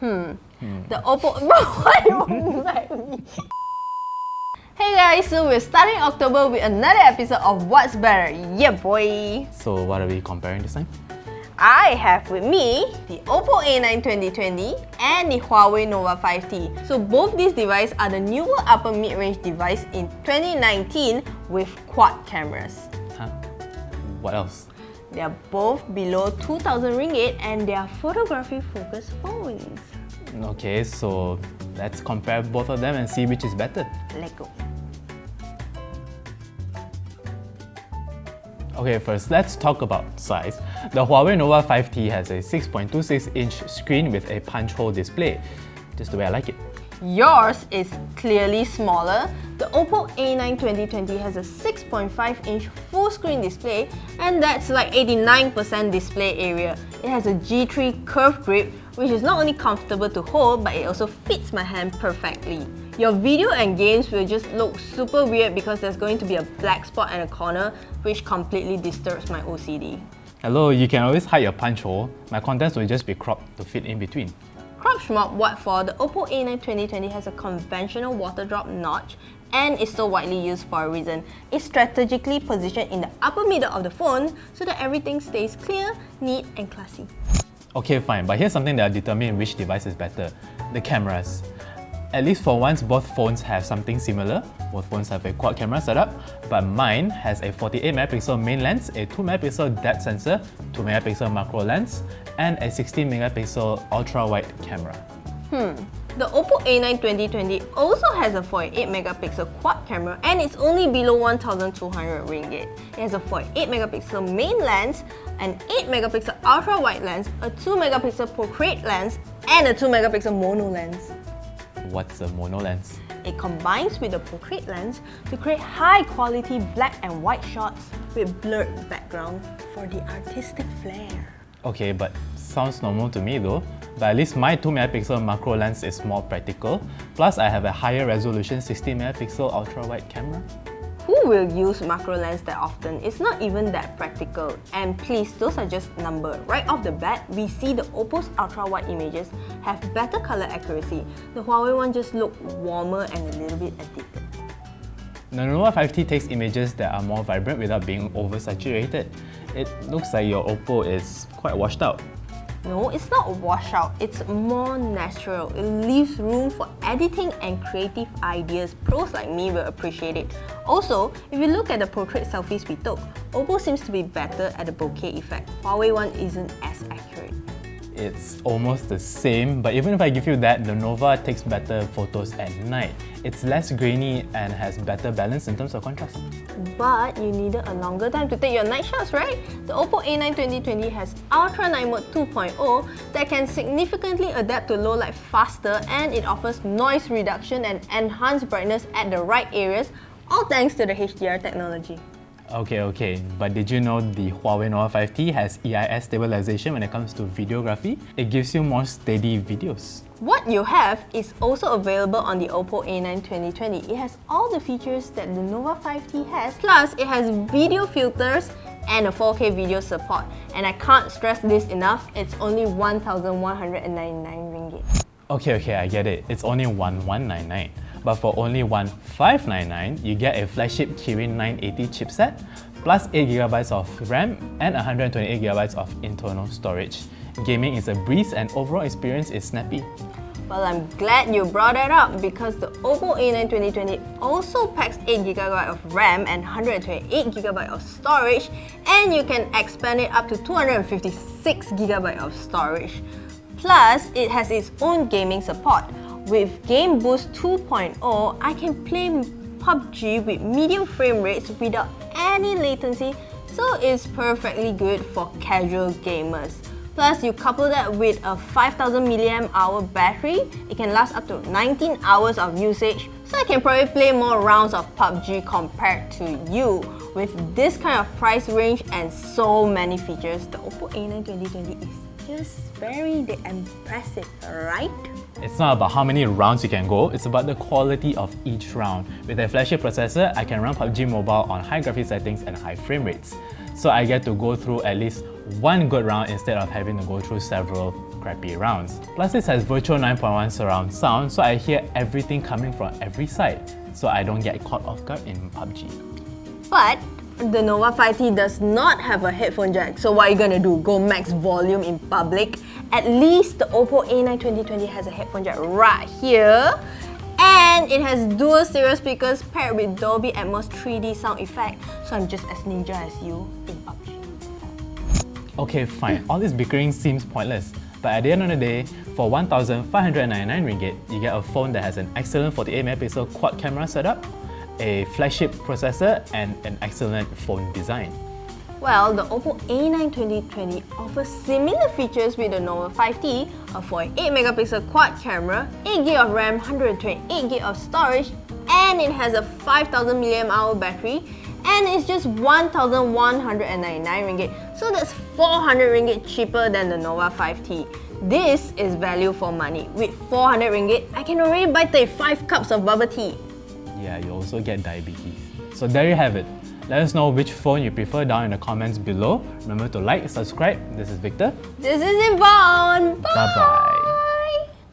The Oppo... Why you like me? Hey guys, so we're starting October with another episode of What's Better? Yeah boy! So what are we comparing this time? I have with me the Oppo A9 2020 and the Huawei Nova 5T. So both these devices are the newer upper mid-range device in 2019 with quad cameras. Huh? What else? They are both below 2,000 ringgit and they are photography focused phones. Okay, so let's compare both of them and see which is better. Let's go. Okay, first let's talk about size. The Huawei Nova 5T has a 6.26-inch screen with a punch hole display, just the way I like it. Yours is clearly smaller. The Oppo A9 2020 has a 6.5-inch full screen display and that's like 89% display area. It has a G3 curved grip which is not only comfortable to hold but it also fits my hand perfectly. Your video and games will just look super weird because there's going to be a black spot in a corner which completely disturbs my OCD. Hello, you can always hide your punch hole. My contents will just be cropped to fit in between. Crop schmop what for, the Oppo A9 2020 has a conventional water drop notch and is so widely used for a reason. It's strategically positioned in the upper middle of the phone so that everything stays clear, neat and classy. Okay, fine, but here's something that will determine which device is better. The cameras. At least for once, both phones have something similar. Both phones have a quad camera setup, but mine has a 48MP main lens, a 2MP depth sensor, 2MP macro lens, and a 16MP ultra-wide camera. The Oppo A9 2020 also has a 48MP quad camera and it's only below 1,200 ringgit. It has a 48MP main lens, an 8MP ultra-wide lens, a 2MP portrait lens, and a 2MP mono lens. What's a mono lens? It combines with the portrait lens to create high-quality black and white shots with blurred background for the artistic flair. Okay, but sounds normal to me though. But at least my 2MP macro lens is more practical. Plus, I have a higher resolution 16MP ultra-wide camera. Who will use macro lens that often? It's not even that practical. And please, those are just numbers. Right off the bat, we see the Oppo's ultra-wide images have better color accuracy. The Huawei one just looked warmer and a little bit addicted. The Nova 5T takes images that are more vibrant without being oversaturated. It looks like your Oppo is quite washed out. No, it's not a washout, it's more natural. It leaves room for editing and creative ideas. Pros like me will appreciate it. Also, if you look at the portrait selfies we took, Oppo seems to be better at the bokeh effect. Huawei one isn't as accurate. It's almost the same, but even if I give you that, the Nova takes better photos at night. It's less grainy and has better balance in terms of contrast. But you needed a longer time to take your night shots, right? The Oppo A9 2020 has Ultra Night Mode 2.0 that can significantly adapt to low light faster and it offers noise reduction and enhanced brightness at the right areas, all thanks to the HDR technology. Okay, but did you know the Huawei Nova 5T has EIS stabilization when it comes to videography? It gives you more steady videos. What you have is also available on the Oppo A9 2020. It has all the features that the Nova 5T has, plus it has video filters and a 4K video support. And I can't stress this enough, it's only 1,199 ringgit. Okay, I get it. It's only 1,199. But for only 1,599, you get a flagship Kirin 980 chipset, plus 8GB of RAM and 128GB of internal storage. Gaming is a breeze and overall experience is snappy. Well, I'm glad you brought that up because the Oppo A9 2020 also packs 8GB of RAM and 128GB of storage, and you can expand it up to 256GB of storage. Plus, it has its own gaming support. With Game Boost 2.0, I can play PUBG with medium frame rates without any latency, so it's perfectly good for casual gamers. Plus, you couple that with a 5,000 mAh battery, it can last up to 19 hours of usage, so I can probably play more rounds of PUBG compared to you. With this kind of price range and so many features, the Oppo A9 2020 is just very impressive, right? It's not about how many rounds you can go, it's about the quality of each round. With a flagship processor, I can run PUBG Mobile on high graphics settings and high frame rates. So I get to go through at least one good round instead of having to go through several crappy rounds. Plus this has virtual 9.1 surround sound, so I hear everything coming from every side, so I don't get caught off guard in PUBG. But the Nova 5T does not have a headphone jack, so what are you gonna do? Go max volume in public? At least the Oppo A9 2020 has a headphone jack right here. And it has dual stereo speakers paired with Dolby Atmos 3D sound effect, so I'm just as ninja as you in PUBG. Okay, fine. All this bickering seems pointless, but at the end of the day, for 1,599 ringgit, you get a phone that has an excellent 48MP quad camera setup, a flagship processor, and an excellent phone design. Well, the Oppo A9 2020 offers similar features with the Nova 5T, a 48MP quad camera, 8GB of RAM, 128GB of storage, and it has a 5000 mAh battery, and it's just 1,199 ringgit, so that's 400 ringgit cheaper than the Nova 5T. This is value for money. With 400 ringgit, I can already buy 35 cups of bubble tea. Yeah, you also get diabetes. So there you have it. Let us know which phone you prefer down in the comments below. Remember to like, subscribe. This is Victor. This is Yvonne. Bye-bye.